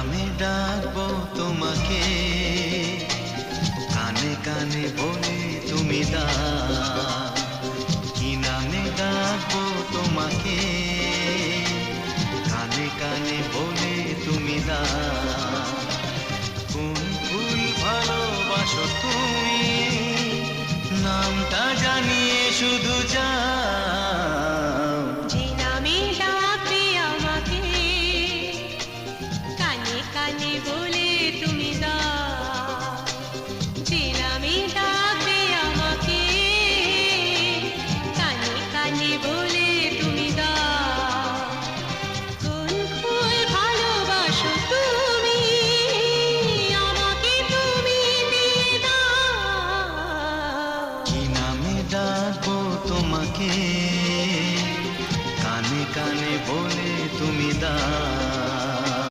নামে ডাকবো তোমাকে, কানে কানে বলে তুমি দা, কি নামে ডাকবো তোমাকে, কানে কানে বলে তুমি দা। কোন ফুল ভালোবাসো তুমি, নামটা জানিয়ে শুধু যা